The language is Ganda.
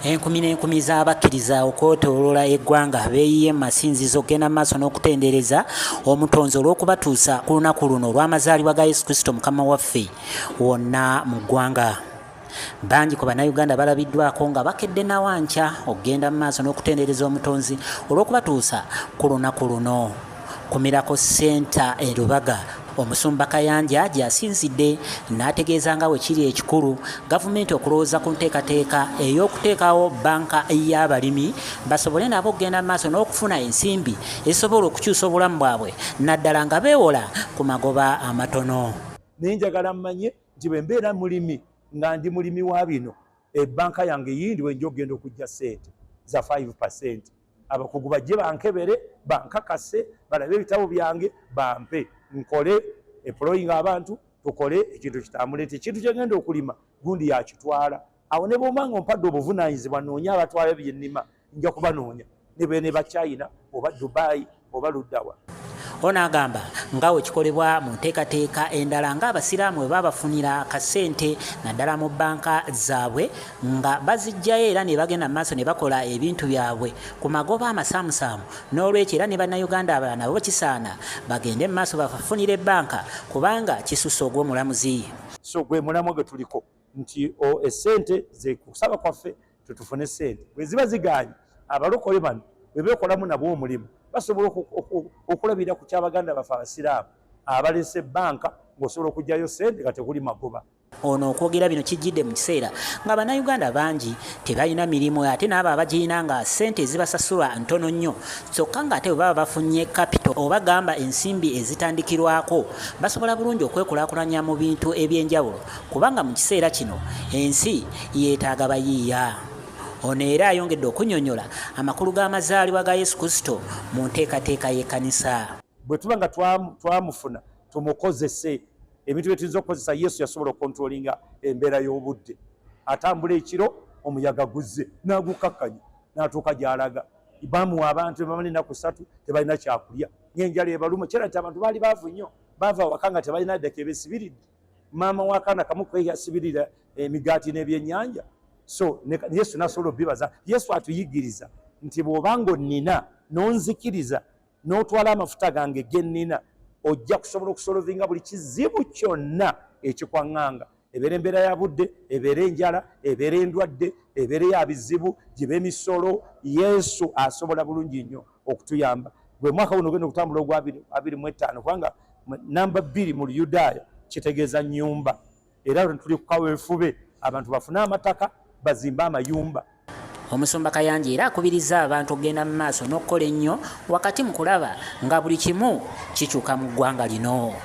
Enkumi n'enkumi z'abakkiriza okwetooloola eggwanga beeyiye mu masinzizo genda mu maaso n'okutendereza omutonzi olw'okubatuusa ku lunaku luno olw'amazaalibwa ga Yesu Kristo Mukama waffe wonna mu ggwanga. Bangi ku bannayuganda balabiddwako nga bakedde nawankya okugenda mu maaso n'okutendereza omutonzi olw'okubatuusa ku lunaku luno. Ku Miracle Center e Lubaga, Omusumba Kayanja gy'asinzidde n'ategeeza nga bwe kiri ekikulu gavumenti okulowooza ku nteekateeka ey'okuteekawo bbanka y'abalimi basobole nabo okugenda mu maaso n'okufuna ensimbi ezisobola okukyusa obulamu bwabwe naddala nga beewola ku magoba amatono. Naye njagala mmanye nti bwe mbeera mulimi nga ndi mulimi wa bino, ebbanka yange yindi wenja okugenda okujja ssente za 5%. Abakugu bajje bankebere, bankakase, balabe ebitabo byange, bampe nkole employing abantu, tukole ekintu kitambule. Ekintu kyengenda okulima gundi yakitwala. Awo ne bw'omanga ompadde obuvunaanyizibwa noonya abatwala bye nnima, nja kubanoonya ne beene ba China oba Dubai oba luddawa. Ono agamba nga bwe kikolebwa mu nteekateeka endala ng'abasiraamu bwe babafunira akasente naddala mu bbanka zaabwe nga bazijjayo era ne bagenda mu maaso ne bakola ebintu byabwe ku magoba amasaamusaamu. N'olwekyo era ne bannayuganda abalala nabo kisaana bagende mu maaso bafunire ebbanka kubanga kisusse ogw'omulamuzi. So gwe mulamu gwe tuliko nti essente ze kusaba kwaffe tetufune ssente. Bwe ziba ziganye abalokole bano bwe beekolamu nabo omulimu basobola okulabira ku kyabaganda baffe abasiraamu abalese ebbanka ng'osobola okugyayo ssente nga tekuli magoba. Ono okwogera bino kijjidde mu kiseera nga bannayuganda bangi tebalina mirimu ate n'abo abagirina nga ssente ezibasasulwa ntono nnyo kyokka ng'ate bwe baba bafunye kapito oba gamba ensimbi ezitandikirwako basobola bulungi okwekulaakulanya mu bintu eby'enjawulo kubanga mu kiseera kino ensi yeetaaga bayiiya. Ono era ayongedde okunnyonnyola amakulu g'amazaalibwa ga Yesu Kristo mu nteekateeka y'ekkanisa. Bwe tuba nga twamufuna tumukozese ebintu bye tuyinza okukozesa. Yesu yasobola okontrolinga embeera y'obudde, atambula ekiro omuyaga guzze n'agukakkanya n'atuuka gy'alaga. Bamuwa abantu bamala ennaku 3 tebalina kyakulya ng'enjala ebaluma. Kera nti abantu baali baavu nnyo, baava awaka nga tebalina ddeke beesibiridde. Maama w'akaana kamu yasibirira emigaati n'ebyennyanja. So Yesu nasobola obibaza. Yesu atuyigiriza nti bw'obanga onnina n'onzikiriza n'otwala amafuta gange ge nnina ojja kusobola okusolovinga buli kizibu kyonna ekikwaŋŋanga. Ebeera embeera ya budde, ebeera enjala, ebeera endwadde, ebeera ya bizibu, gibe emisolo. Yesu asobola bulungi nnyo okutuyamba. Gwe mwaka guno ogenda okutambula ogwa 2025 kubanga namba 2 mu Luyudaaya kitegeeza nnyumba. Era tuli ku kaweefube abantu bafune amataka bazimba amayumba. Omusumba Kayanja era akubiriza abantu okugenda mu maaso n'okukola ennyo wakati mu kulaba nga buli kimu kikyuka mu ggwanga lino.